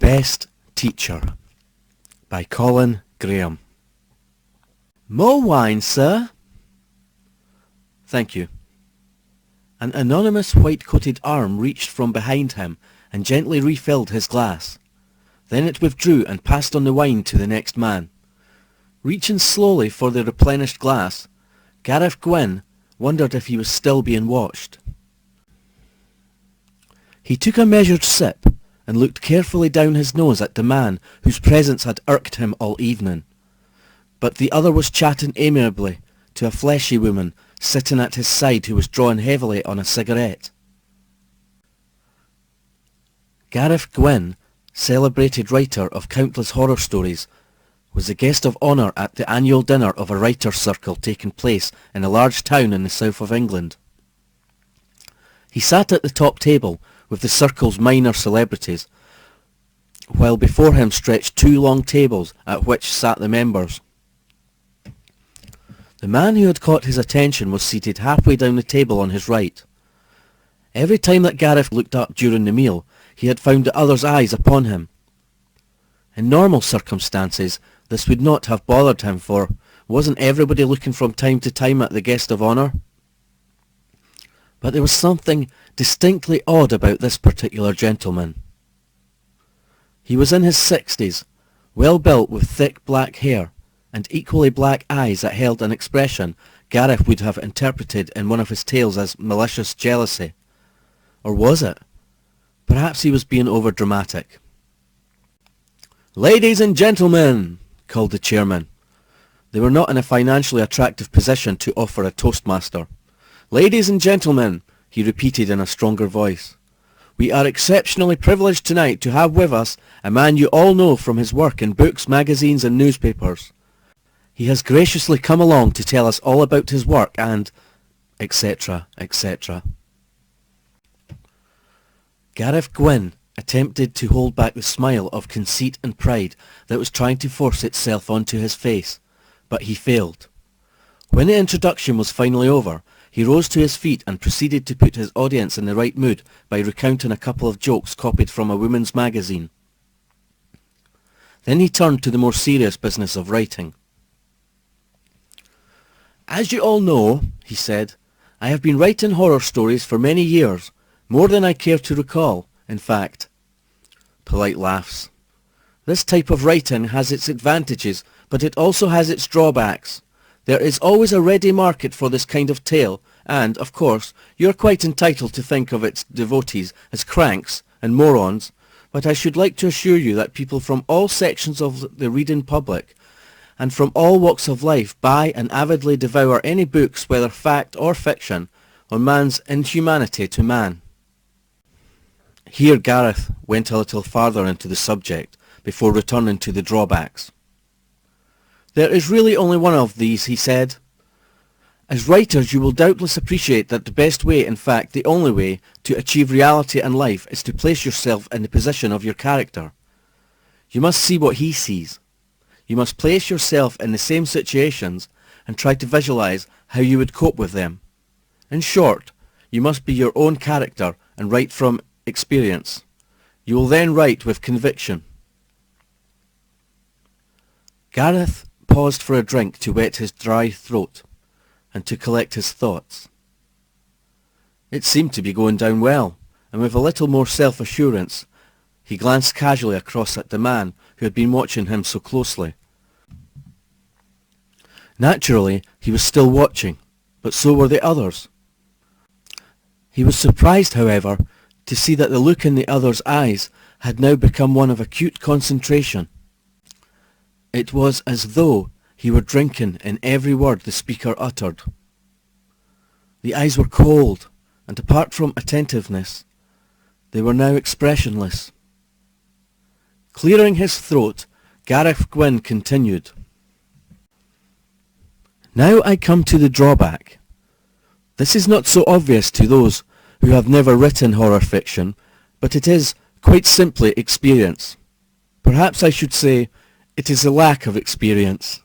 Best Teacher by Colin Graham. More wine, sir? Thank you. An anonymous white-coated arm reached from behind him and gently refilled his glass. Then it withdrew and passed on the wine to the next man. Reaching slowly for the replenished glass, Gareth Gwyn wondered if he was still being watched. He took a measured sip and looked carefully down his nose at the man whose presence had irked him all evening. But the other was chatting amiably to a fleshy woman sitting at his side who was drawing heavily on a cigarette. Gareth Gwyn, celebrated writer of countless horror stories, was the guest of honour at the annual dinner of a writers' circle taking place in a large town in the south of England. He sat at the top table with the circle's minor celebrities, while before him stretched two long tables at which sat the members. The man who had caught his attention was seated halfway down the table on his right. Every time that Gareth looked up during the meal, he had found the other's eyes upon him. In normal circumstances, this would not have bothered him, for wasn't everybody looking from time to time at the guest of honour? But there was something distinctly odd about this particular gentleman. He was in his 60s, well built with thick black hair, and equally black eyes that held an expression Gareth would have interpreted in one of his tales as malicious jealousy. Or was it? Perhaps he was being over-dramatic. "Ladies and gentlemen," called the chairman. They were not in a financially attractive position to offer a toastmaster. "Ladies and gentlemen," he repeated in a stronger voice, "we are exceptionally privileged tonight to have with us a man you all know from his work in books, magazines and newspapers. He has graciously come along to tell us all about his work and etc., etc." Gareth Gwyn attempted to hold back the smile of conceit and pride that was trying to force itself onto his face, but he failed. When the introduction was finally over, he rose to his feet and proceeded to put his audience in the right mood by recounting a couple of jokes copied from a women's magazine. Then he turned to the more serious business of writing. "As you all know," he said, "I have been writing horror stories for many years, more than I care to recall, in fact." Polite laughs. "This type of writing has its advantages, but it also has its drawbacks. There is always a ready market for this kind of tale, and, of course, you are quite entitled to think of its devotees as cranks and morons, but I should like to assure you that people from all sections of the reading public and from all walks of life buy and avidly devour any books, whether fact or fiction, on man's inhumanity to man." Here Gareth went a little farther into the subject before returning to the drawbacks. "There is really only one of these," he said. "As writers you will doubtless appreciate that the best way, in fact the only way, to achieve reality in life is to place yourself in the position of your character. You must see what he sees. You must place yourself in the same situations and try to visualize how you would cope with them. In short, you must be your own character and write from experience. You will then write with conviction." Gareth paused for a drink to wet his dry throat and to collect his thoughts. It seemed to be going down well, and with a little more self-assurance he glanced casually across at the man who had been watching him so closely. Naturally, he was still watching, but so were the others. He was surprised, however, to see that the look in the other's eyes had now become one of acute concentration. It was as though he were drinking in every word the speaker uttered. The eyes were cold, and apart from attentiveness, they were now expressionless. Clearing his throat, Gareth Gwyn continued. "Now I come to the drawback. This is not so obvious to those who have never written horror fiction, but it is, quite simply, experience. Perhaps I should say, it is a lack of experience.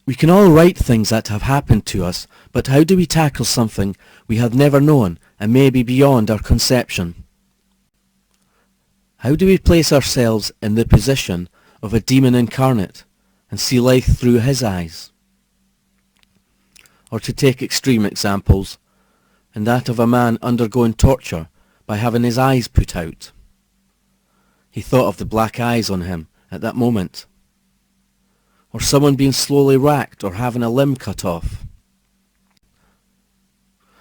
We can all write things that have happened to us, but how do we tackle something we have never known and may be beyond our conception? How do we place ourselves in the position of a demon incarnate and see life through his eyes? Or to take extreme examples, in that of a man undergoing torture by having his eyes put out. He thought of the black eyes on him at that moment. Or someone being slowly racked or having a limb cut off.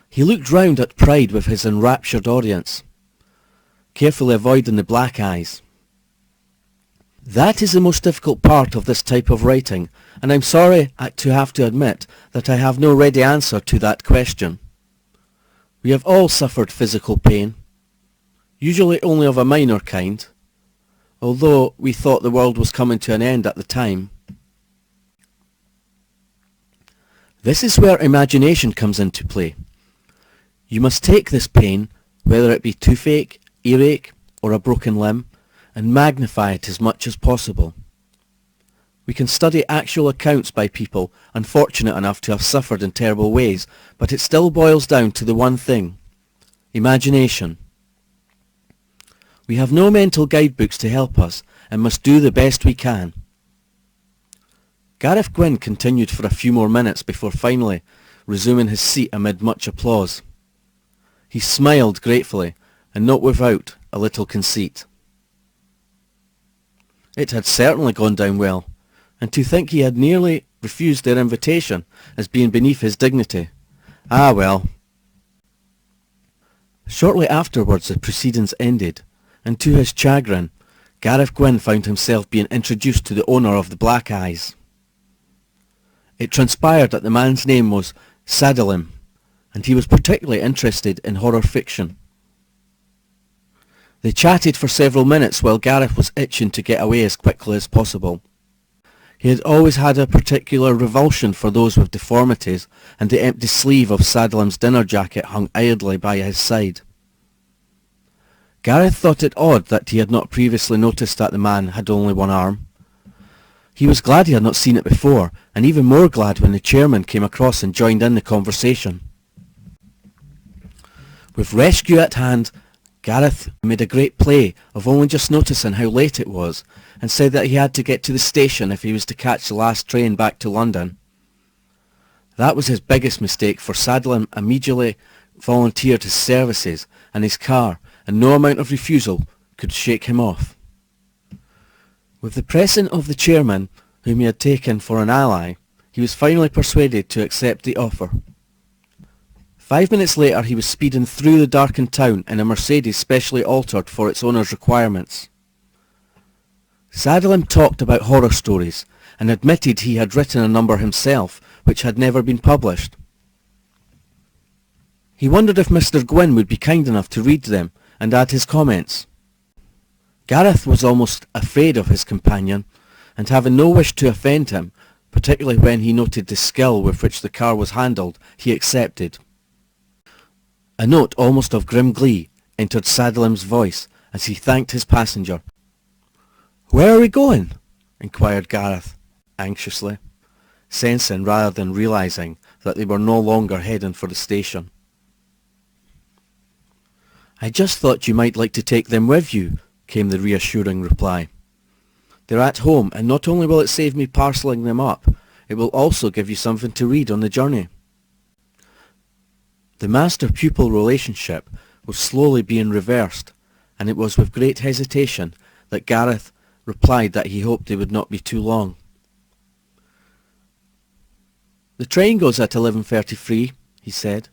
He looked round at Pride with his enraptured audience, carefully avoiding the black eyes. That is the most difficult part of this type of writing, and I'm sorry to have to admit that I have no ready answer to that question. We have all suffered physical pain, usually only of a minor kind, although we thought the world was coming to an end at the time. This is where imagination comes into play. You must take this pain, whether it be toothache, earache, or a broken limb, and magnify it as much as possible. We can study actual accounts by people unfortunate enough to have suffered in terrible ways, but it still boils down to the one thing: imagination. We have no mental guidebooks to help us and must do the best we can. Gareth Gwyn continued for a few more minutes before finally resuming his seat amid much applause. He smiled gratefully, and not without a little conceit. It had certainly gone down well, and to think he had nearly refused their invitation as being beneath his dignity. Ah well. Shortly afterwards the proceedings ended, and to his chagrin, Gareth Gwyn found himself being introduced to the owner of the black eyes. It transpired that the man's name was Sadalim, and he was particularly interested in horror fiction. They chatted for several minutes while Gareth was itching to get away as quickly as possible. He had always had a particular revulsion for those with deformities, and the empty sleeve of Sadalim's dinner jacket hung idly by his side. Gareth thought it odd that he had not previously noticed that the man had only one arm. He was glad he had not seen it before, and even more glad when the chairman came across and joined in the conversation. With rescue at hand, Gareth made a great play of only just noticing how late it was, and said that he had to get to the station if he was to catch the last train back to London. That was his biggest mistake, for Sadalim immediately volunteered his services and his car, and no amount of refusal could shake him off. With the pressing of the chairman, whom he had taken for an ally, he was finally persuaded to accept the offer. 5 minutes later he was speeding through the darkened town in a Mercedes specially altered for its owner's requirements. Sadalim talked about horror stories, and admitted he had written a number himself, which had never been published. He wondered if Mr. Gwyn would be kind enough to read them and add his comments. Gareth was almost afraid of his companion, and having no wish to offend him, particularly when he noted the skill with which the car was handled, he accepted. A note almost of grim glee entered Sadalim's voice as he thanked his passenger. "Where are we going?" inquired Gareth, anxiously, sensing rather than realising that they were no longer heading for the station. "I just thought you might like to take them with you," came the reassuring reply. "They're at home, and not only will it save me parcelling them up, it will also give you something to read on the journey." The master-pupil relationship was slowly being reversed, and it was with great hesitation that Gareth replied that he hoped they would not be too long. "The train goes at 11:33, he said,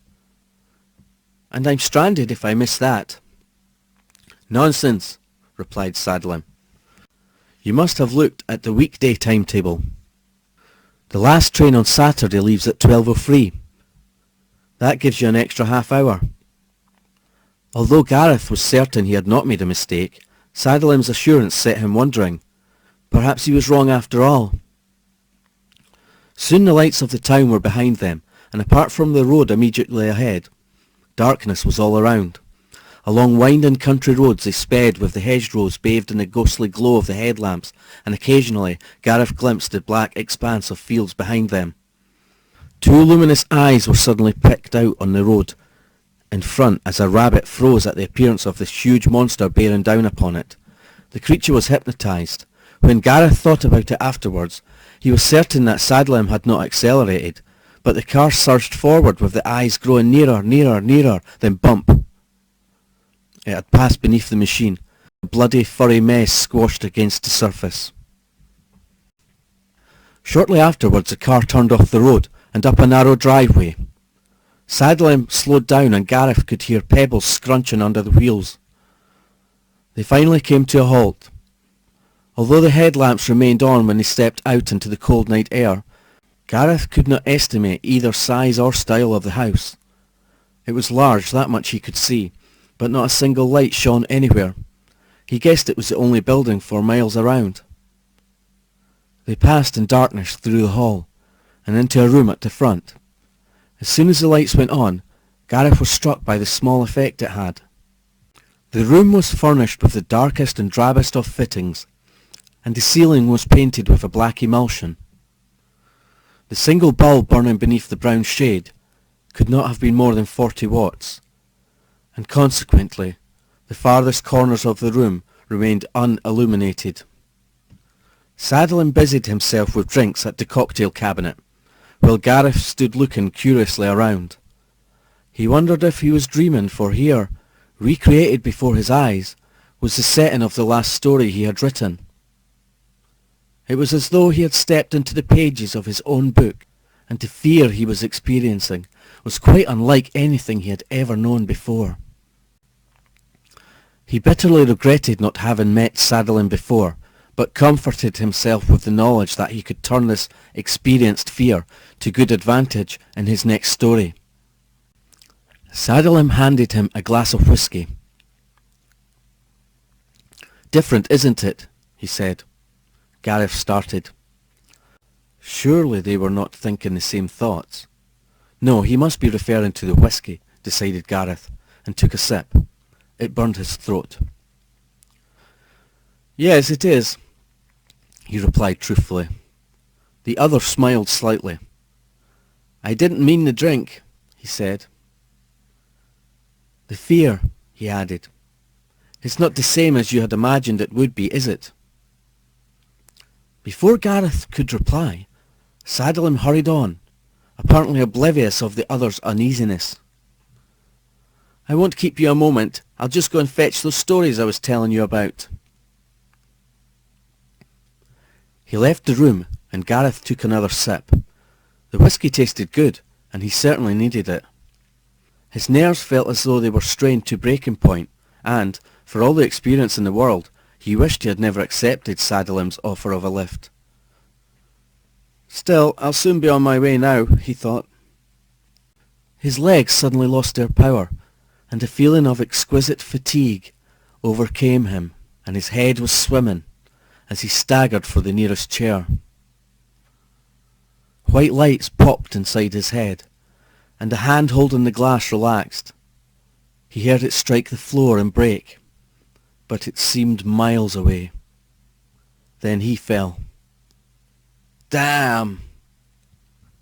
"and I'm stranded if I miss that." "Nonsense," replied Sadalim. "You must have looked at the weekday timetable. The last train on Saturday leaves at 12:03. That gives you an extra half hour." Although Gareth was certain he had not made a mistake, Sadalim's assurance set him wondering. Perhaps he was wrong after all. Soon the lights of the town were behind them, and apart from the road immediately ahead, darkness was all around. Along winding country roads they sped, with the hedgerows bathed in the ghostly glow of the headlamps, and occasionally Gareth glimpsed the black expanse of fields behind them. Two luminous eyes were suddenly picked out on the road in front as a rabbit froze at the appearance of this huge monster bearing down upon it, The creature was hypnotised. When Gareth thought about it afterwards, he was certain that Saddlem had not accelerated, but the car surged forward with the eyes growing nearer, nearer, nearer, then bump. It had passed beneath the machine, a bloody furry mess squashed against the surface. Shortly afterwards the car turned off the road and up a narrow driveway. Saddlem slowed down and Gareth could hear pebbles scrunching under the wheels. They finally came to a halt. Although the headlamps remained on when they stepped out into the cold night air, Gareth could not estimate either size or style of the house. It was large, that much he could see, but not a single light shone anywhere. He guessed it was the only building for miles around. They passed in darkness through the hall, and into a room at the front. As soon as the lights went on, Gareth was struck by the small effect it had. The room was furnished with the darkest and drabbest of fittings, and the ceiling was painted with a black emulsion. The single bulb burning beneath the brown shade could not have been more than 40 watts, and consequently the farthest corners of the room remained unilluminated. Saddlem busied himself with drinks at the cocktail cabinet, while Gareth stood looking curiously around. He wondered if he was dreaming, for here, recreated before his eyes, was the setting of the last story he had written. It was as though he had stepped into the pages of his own book, and the fear he was experiencing was quite unlike anything he had ever known before. He bitterly regretted not having met Saddlem before, but comforted himself with the knowledge that he could turn this experienced fear to good advantage in his next story. Saddlem handed him a glass of whisky. "Different, isn't it?" he said. Gareth started. Surely they were not thinking the same thoughts. No, he must be referring to the whisky, decided Gareth, and took a sip. It burned his throat. "Yes, it is," he replied truthfully. The other smiled slightly. "I didn't mean the drink," he said. "The fear," he added. "It's not the same as you had imagined it would be, is it?" Before Gareth could reply, Saddlem hurried on, apparently oblivious of the other's uneasiness. "I won't keep you a moment. I'll just go and fetch those stories I was telling you about." He left the room, and Gareth took another sip. The whisky tasted good, and he certainly needed it. His nerves felt as though they were strained to breaking point, and, for all the experience in the world, he wished he had never accepted Saddlem's offer of a lift. "Still, I'll soon be on my way now," he thought. His legs suddenly lost their power, and a feeling of exquisite fatigue overcame him, and his head was swimming as he staggered for the nearest chair. White lights popped inside his head, and the hand holding the glass relaxed. He heard it strike the floor and break, but it seemed miles away. Then he fell. "Damn!"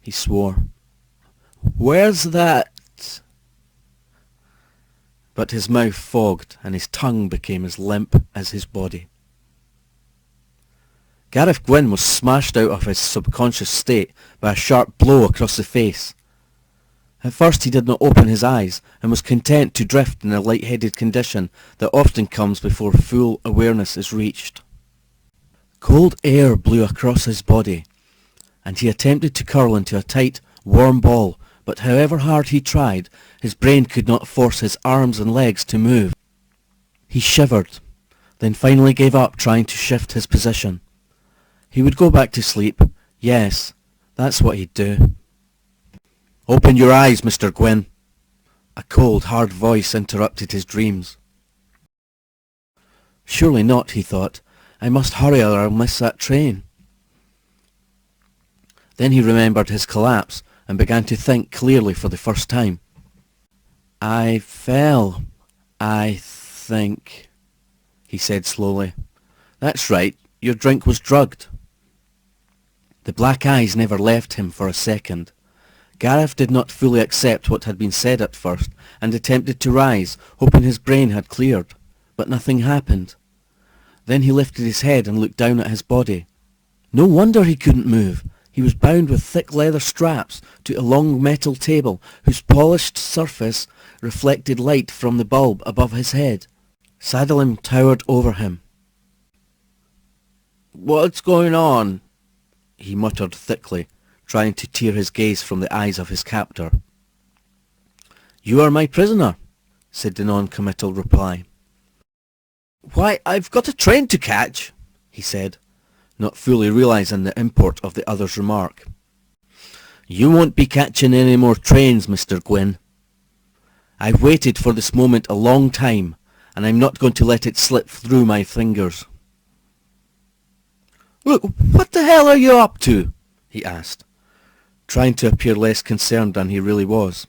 he swore. "Where's that?" But his mouth fogged, and his tongue became as limp as his body. Gareth Gwyn was smashed out of his subconscious state by a sharp blow across the face. At first he did not open his eyes, and was content to drift in a light-headed condition that often comes before full awareness is reached. Cold air blew across his body, and he attempted to curl into a tight, warm ball, but however hard he tried, his brain could not force his arms and legs to move. He shivered, then finally gave up trying to shift his position. He would go back to sleep. Yes, that's what he'd do. "Open your eyes, Mr. Gwyn." A cold, hard voice interrupted his dreams. Surely not, he thought. I must hurry or I'll miss that train. Then he remembered his collapse and began to think clearly for the first time. "I fell, I think," he said slowly. "That's right, your drink was drugged." The black eyes never left him for a second. Gareth did not fully accept what had been said at first, and attempted to rise, hoping his brain had cleared, but nothing happened. Then he lifted his head and looked down at his body. No wonder he couldn't move. He was bound with thick leather straps to a long metal table whose polished surface reflected light from the bulb above his head. Saddlelim towered over him. "What's going on?" he muttered thickly, trying to tear his gaze from the eyes of his captor. "You are my prisoner," said the non-committal reply. "Why, I've got a train to catch," he said, not fully realizing the import of the other's remark. "You won't be catching any more trains, Mr. Gwyn. I've waited for this moment a long time, and I'm not going to let it slip through my fingers." "Look, what the hell are you up to?" he asked, trying to appear less concerned than he really was.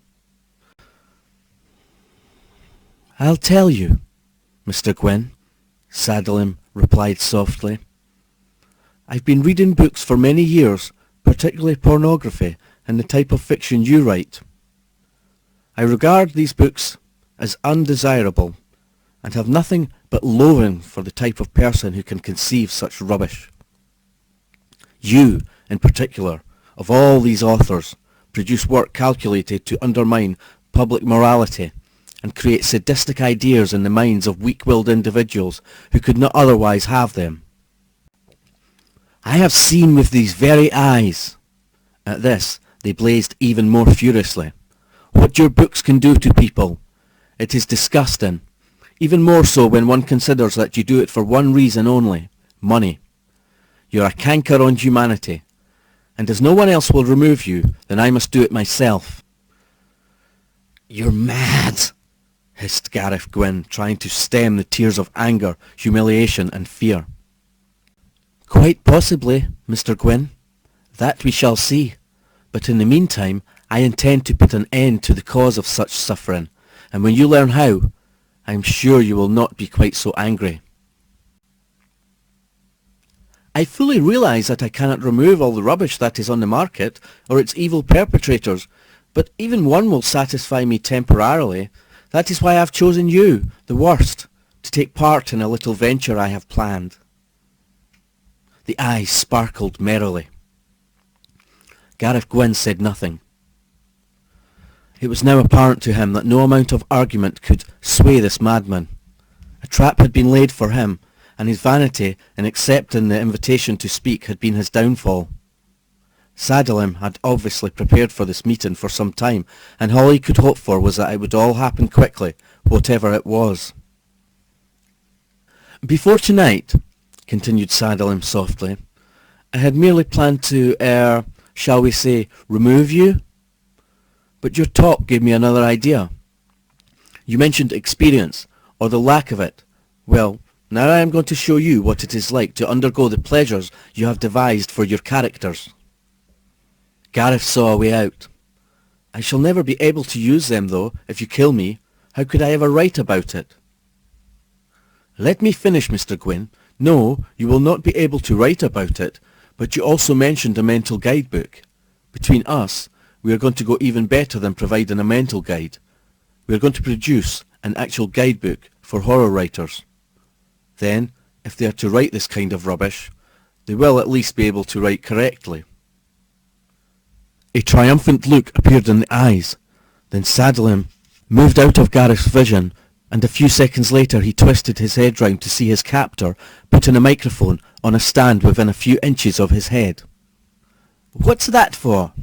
"I'll tell you, Mr. Gwyn," Saddlelim replied softly. "I've been reading books for many years, particularly pornography and the type of fiction you write. I regard these books as undesirable and have nothing but loathing for the type of person who can conceive such rubbish. You, in particular, of all these authors, produce work calculated to undermine public morality and create sadistic ideas in the minds of weak-willed individuals who could not otherwise have them. I have seen with these very eyes," at this they blazed even more furiously, "what your books can do to people. It is disgusting, even more so when one considers that you do it for one reason only, money. You're a canker on humanity, and as no one else will remove you, then I must do it myself." "You're mad," hissed Gareth Gwyn, trying to stem the tears of anger, humiliation and fear. "Quite possibly, Mr. Gwyn. That we shall see. But in the meantime, I intend to put an end to the cause of such suffering, and when you learn how, I am sure you will not be quite so angry." "I fully realize that I cannot remove all the rubbish that is on the market, or its evil perpetrators, but even one will satisfy me temporarily. That is why I have chosen you, the worst, to take part in a little venture I have planned." The eyes sparkled merrily. Gareth Gwyn said nothing. It was now apparent to him that no amount of argument could sway this madman. A trap had been laid for him, and his vanity in accepting the invitation to speak had been his downfall. Saddlelim had obviously prepared for this meeting for some time, and all he could hope for was that it would all happen quickly, whatever it was. "Before tonight," continued Saddlelim softly, "I had merely planned to, shall we say, remove you? But your talk gave me another idea. You mentioned experience, or the lack of it. Well, now I am going to show you what it is like to undergo the pleasures you have devised for your characters." Gareth saw a way out. "I shall never be able to use them, though, if you kill me. How could I ever write about it?" "Let me finish, Mr. Gwyn. No, you will not be able to write about it, but you also mentioned a mental guidebook. Between us, we are going to go even better than providing a mental guide. We are going to produce an actual guidebook for horror writers. Then, if they are to write this kind of rubbish, they will at least be able to write correctly." A triumphant look appeared in the eyes. Then Saddlelim moved out of Gareth's vision, and a few seconds later he twisted his head round to see his captor putting a microphone on a stand within a few inches of his head. "What's that for?"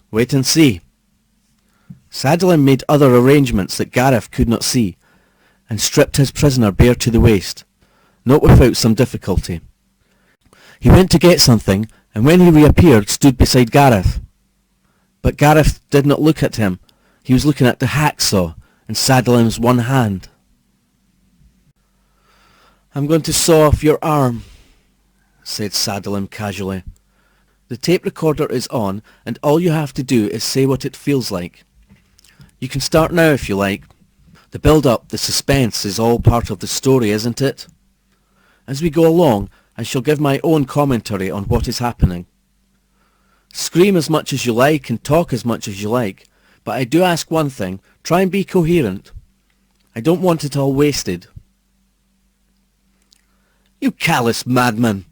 "Wait and see." Saddlelim made other arrangements that Gareth could not see, and stripped his prisoner bare to the waist, not without some difficulty. He went to get something, and when he reappeared stood beside Gareth. But Gareth did not look at him. He was looking at the hacksaw in Saddlelim's one hand. "I'm going to saw off your arm," said Saddlelim casually. "The tape recorder is on, and all you have to do is say what it feels like. You can start now if you like. The build-up, the suspense is all part of the story, isn't it? As we go along, I shall give my own commentary on what is happening. Scream as much as you like and talk as much as you like, but I do ask one thing, try and be coherent. I don't want it all wasted." "You callous madman!"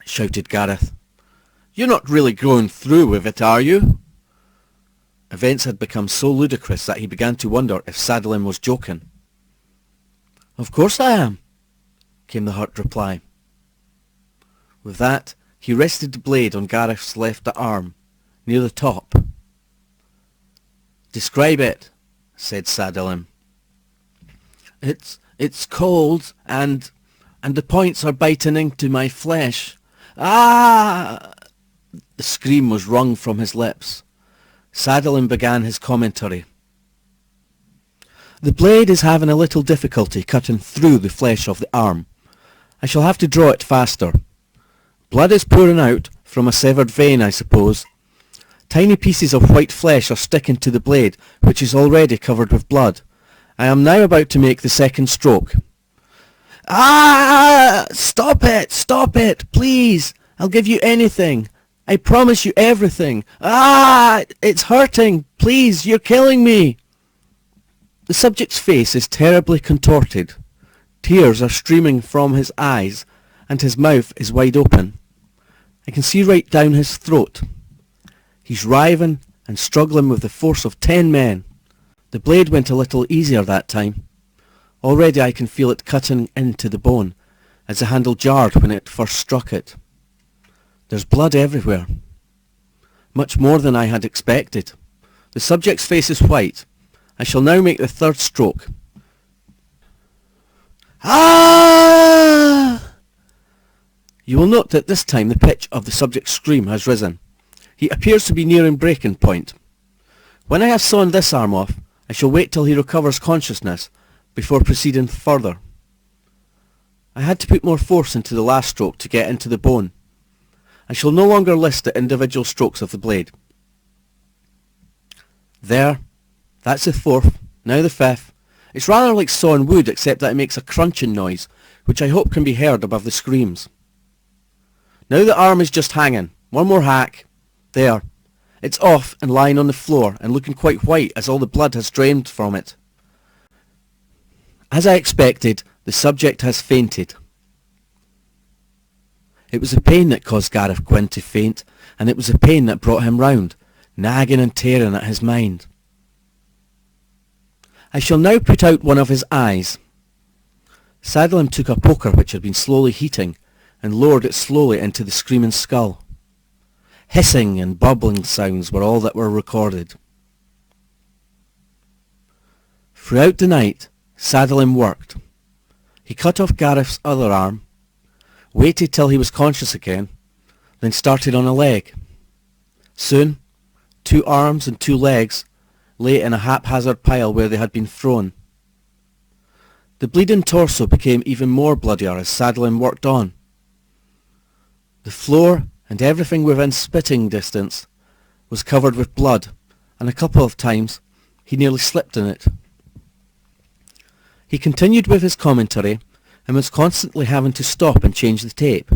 shouted Gareth. "You're not really going through with it, are you?" Events had become so ludicrous that he began to wonder if Saddlein was joking. "Of course I am," came the hurt reply. With that, he rested the blade on Gareth's left arm, near the top. "Describe it," said Saddlein. It's cold, and the points are biting into my flesh. Ah!" The scream was wrung from his lips. Saddlein began his commentary. "The blade is having a little difficulty cutting through the flesh of the arm. I shall have to draw it faster. Blood is pouring out from a severed vein, I suppose. Tiny pieces of white flesh are sticking to the blade, which is already covered with blood. I am now about to make the second stroke." "Ah! Stop it, please. I'll give you anything. I promise you everything. Ah! It's hurting. Please, you're killing me." The subject's face is terribly contorted. Tears are streaming from his eyes, and his mouth is wide open. I can see right down his throat. He's writhing and struggling with the force of 10 men. The blade went a little easier that time. Already I can feel it cutting into the bone, as the handle jarred when it first struck it. There's blood everywhere. Much more than I had expected. The subject's face is white. I shall now make the third stroke. Ah! You will note that this time the pitch of the subject's scream has risen. He appears to be nearing breaking point. When I have sawn this arm off, I shall wait till he recovers consciousness before proceeding further. I had to put more force into the last stroke to get into the bone. I shall no longer list the individual strokes of the blade. There, that's the fourth, now the fifth. It's rather like sawing wood, except that it makes a crunching noise, which I hope can be heard above the screams. Now the arm is just hanging. One more hack. There. It's off and lying on the floor and looking quite white as all the blood has drained from it. As I expected, the subject has fainted. It was the pain that caused Gareth Gwyn to faint, and it was the pain that brought him round, nagging and tearing at his mind. I shall now put out one of his eyes. Saddlein took a poker which had been slowly heating, and lowered it slowly into the screaming skull. Hissing and bubbling sounds were all that were recorded. Throughout the night, Saddlein worked. He cut off Gareth's other arm, waited till he was conscious again, then started on a leg. Soon, 2 arms and 2 legs lay in a haphazard pile where they had been thrown. The bleeding torso became even more bloodier as Saddlein worked on. The floor and everything within spitting distance was covered with blood, and a couple of times he nearly slipped in it. He continued with his commentary and was constantly having to stop and change the tape.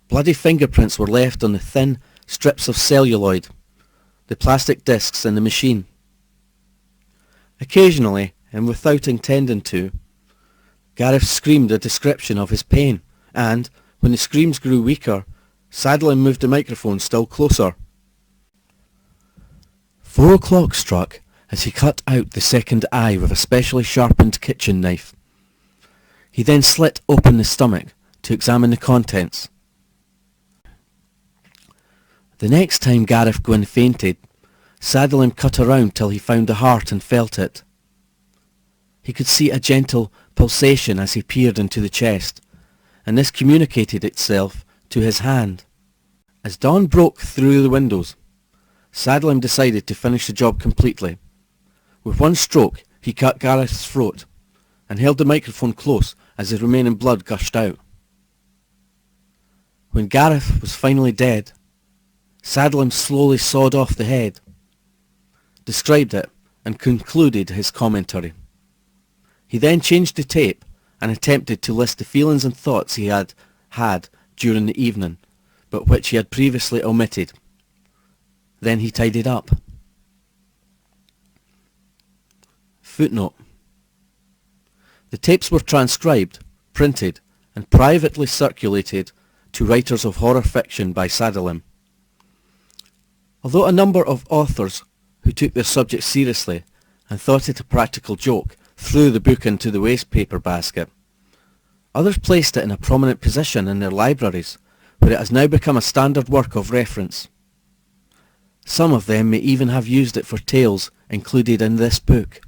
Bloody fingerprints were left on the thin strips of celluloid, the plastic discs in the machine. Occasionally, and without intending to, Gareth screamed a description of his pain, and, when the screams grew weaker, Saddlein moved the microphone still closer. 4 o'clock struck as he cut out the second eye with a specially sharpened kitchen knife. He then slit open the stomach to examine the contents. The next time Gareth Gwyn fainted, Saddlein cut around till he found the heart and felt it. He could see a gentle pulsation as he peered into the chest, and this communicated itself to his hand. As dawn broke through the windows, Saddlein decided to finish the job completely. With one stroke, he cut Gareth's throat, and held the microphone close as the remaining blood gushed out. When Gareth was finally dead, Saddlein slowly sawed off the head, described it, and concluded his commentary. He then changed the tape and attempted to list the feelings and thoughts he had had during the evening, but which he had previously omitted. Then he tidied up. Footnote. The tapes were transcribed, printed, and privately circulated to writers of horror fiction by Sadolin. Although a number of authors who took their subject seriously and thought it a practical joke threw the book into the waste paper basket, others placed it in a prominent position in their libraries, where it has now become a standard work of reference. Some of them may even have used it for tales included in this book.